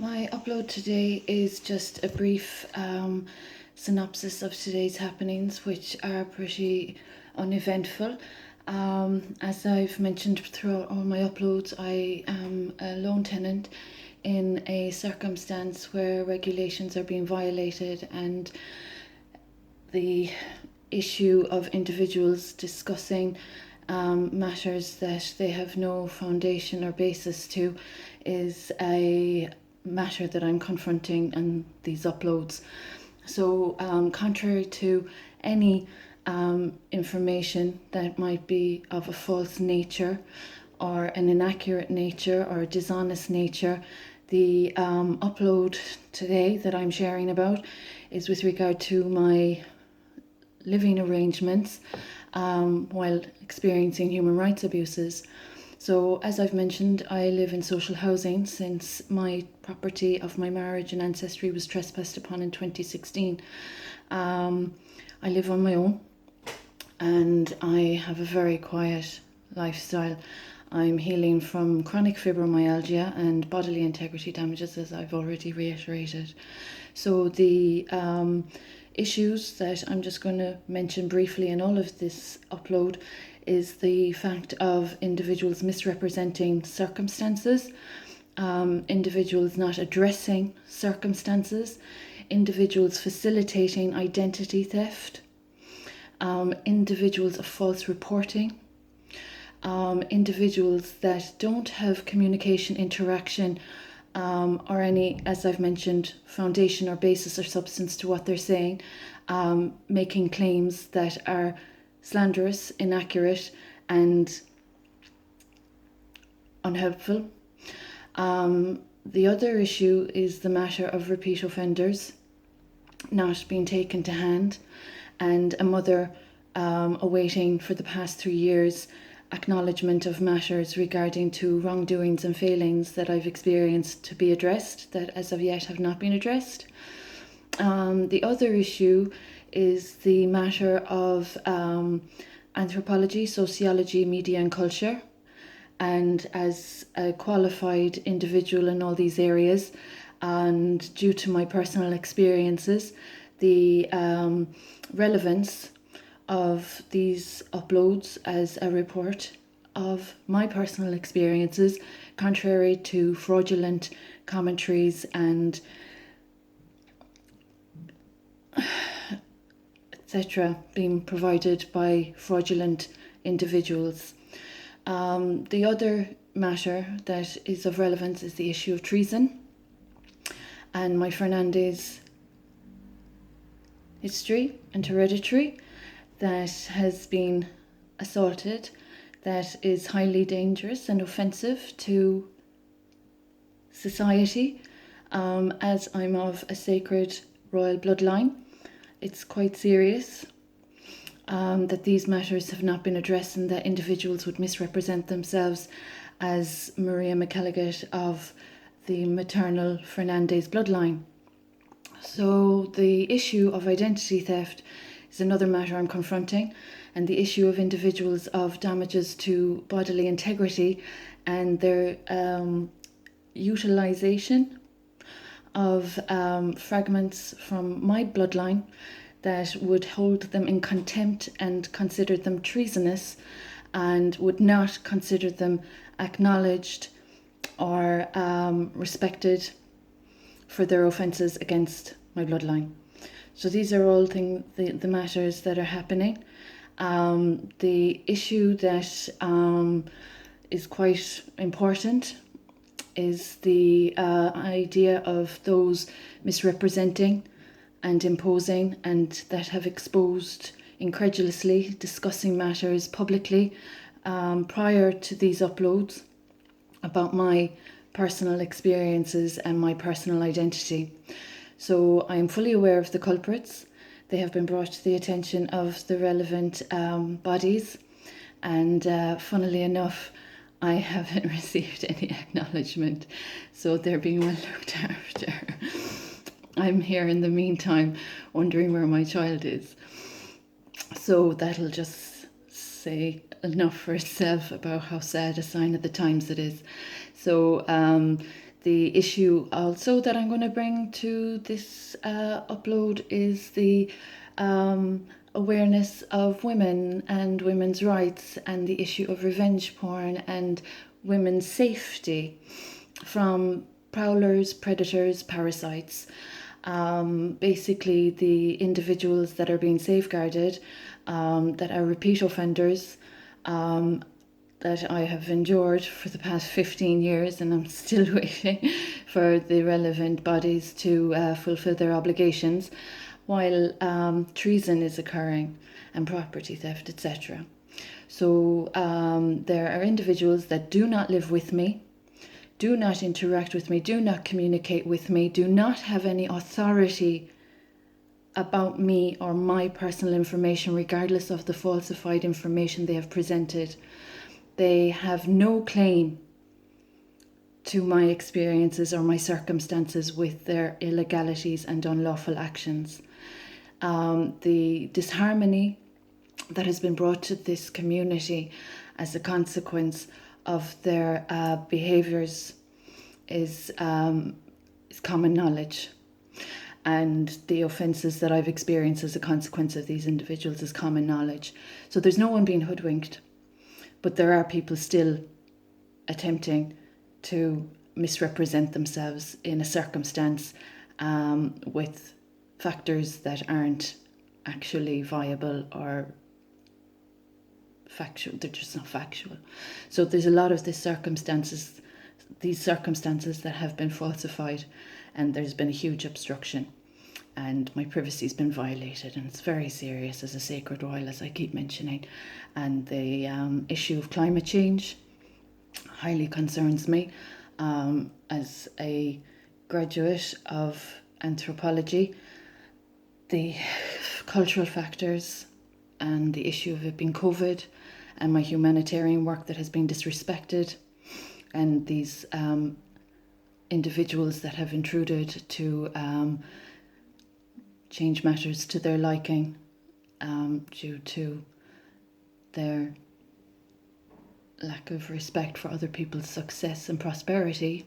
My upload today is just a brief synopsis of today's happenings, which are pretty uneventful. As I've mentioned throughout all my uploads, I am a lone tenant in a circumstance where regulations are being violated, and the issue of individuals discussing matters that they have no foundation or basis to is a matter that I'm confronting in these uploads. So contrary to any information that might be of a false nature or an inaccurate nature or a dishonest nature, the upload today that I'm sharing about is with regard to my living arrangements while experiencing human rights abuses. So, as I've mentioned, I live in social housing since my property of my marriage and ancestry was trespassed upon in 2016. I live on my own and I have a very quiet lifestyle. I'm healing from chronic fibromyalgia and bodily integrity damages, as I've already reiterated. So the issues that I'm just going to mention briefly in all of this upload is the fact of individuals misrepresenting circumstances, individuals not addressing circumstances, individuals facilitating identity theft, individuals of false reporting, individuals that don't have communication interaction or any, as I've mentioned, foundation or basis or substance to what they're saying, making claims that are slanderous, inaccurate, and unhelpful. The other issue is the matter of repeat offenders not being taken to hand, and a mother awaiting for the past 3 years acknowledgement of matters regarding to wrongdoings and failings that I've experienced to be addressed that as of yet have not been addressed. The other issue is the matter of anthropology, sociology, media and culture. And as a qualified individual in all these areas, and due to my personal experiences, the relevance of these uploads as a report of my personal experiences, contrary to fraudulent commentaries and etc. being provided by fraudulent individuals. The other matter that is of relevance is the issue of treason and my Fernandez history and hereditary that has been assaulted, that is highly dangerous and offensive to society. As I'm of a sacred royal bloodline, it's quite serious that these matters have not been addressed and that individuals would misrepresent themselves as Maria McElligott of the maternal Fernandez bloodline. So the issue of identity theft is another matter I'm confronting, and the issue of individuals of damages to bodily integrity and their utilization of fragments from my bloodline that would hold them in contempt and consider them treasonous and would not consider them acknowledged or respected for their offences against my bloodline. So these are all the matters that are happening. The issue that is quite important is the idea of those misrepresenting and imposing and that have exposed incredulously discussing matters publicly prior to these uploads about my personal experiences and my personal identity. So I am fully aware of the culprits. They have been brought to the attention of the relevant bodies, and funnily enough, I haven't received any acknowledgement, so they're being well looked after. I'm here in the meantime wondering where my child is. So that'll just say enough for itself about how sad a sign of the times it is. So The issue also that I'm going to bring to this upload is the awareness of women and women's rights, and the issue of revenge porn and women's safety from prowlers, predators, parasites. Basically, the individuals that are being safeguarded, that are repeat offenders, that I have endured for the past 15 years, and I'm still waiting for the relevant bodies to fulfill their obligations, while treason is occurring and property theft, etc. So there are individuals that do not live with me, do not interact with me, do not communicate with me, do not have any authority about me or my personal information, regardless of the falsified information they have presented. They have no claim to my experiences or my circumstances with their illegalities and unlawful actions. The disharmony that has been brought to this community as a consequence of their behaviours is common knowledge, and the offences that I've experienced as a consequence of these individuals is common knowledge. So there's no one being hoodwinked, but there are people still attempting to misrepresent themselves in a circumstance with factors that aren't actually viable or factual. They're just not factual. So there's a lot of these circumstances that have been falsified, and there's been a huge obstruction, and my privacy's been violated, and it's very serious as a sacred royal, as I keep mentioning. And the issue of climate change highly concerns me. As a graduate of anthropology, the cultural factors and the issue of it being COVID, and my humanitarian work that has been disrespected, and these individuals that have intruded to change matters to their liking due to their lack of respect for other people's success and prosperity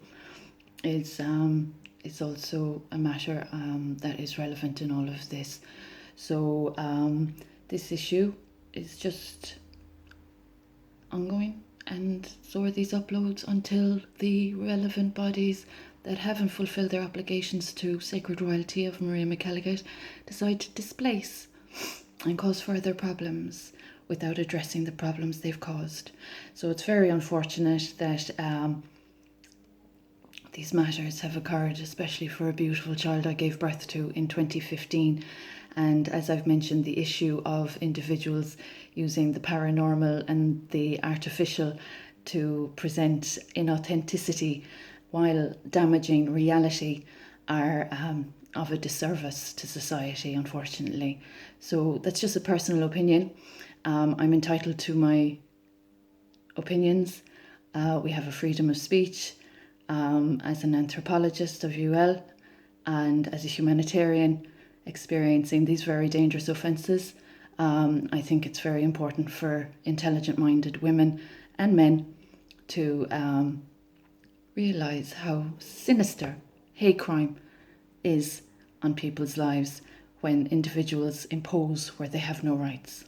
is also a matter that is relevant in all of this. So this issue is just ongoing, and so are these uploads until the relevant bodies that haven't fulfilled their obligations to sacred royalty of Maria McElligott decide to displace and cause further problems without addressing the problems they've caused. So it's very unfortunate that these matters have occurred, especially for a beautiful child I gave birth to in 2015. And as I've mentioned, the issue of individuals using the paranormal and the artificial to present inauthenticity while damaging reality are of a disservice to society, unfortunately. So that's just a personal opinion. I'm entitled to my opinions. We have a freedom of speech. As an anthropologist of UL and as a humanitarian experiencing these very dangerous offences, I think it's very important for intelligent-minded women and men to realise how sinister hate crime is on people's lives when individuals impose where they have no rights.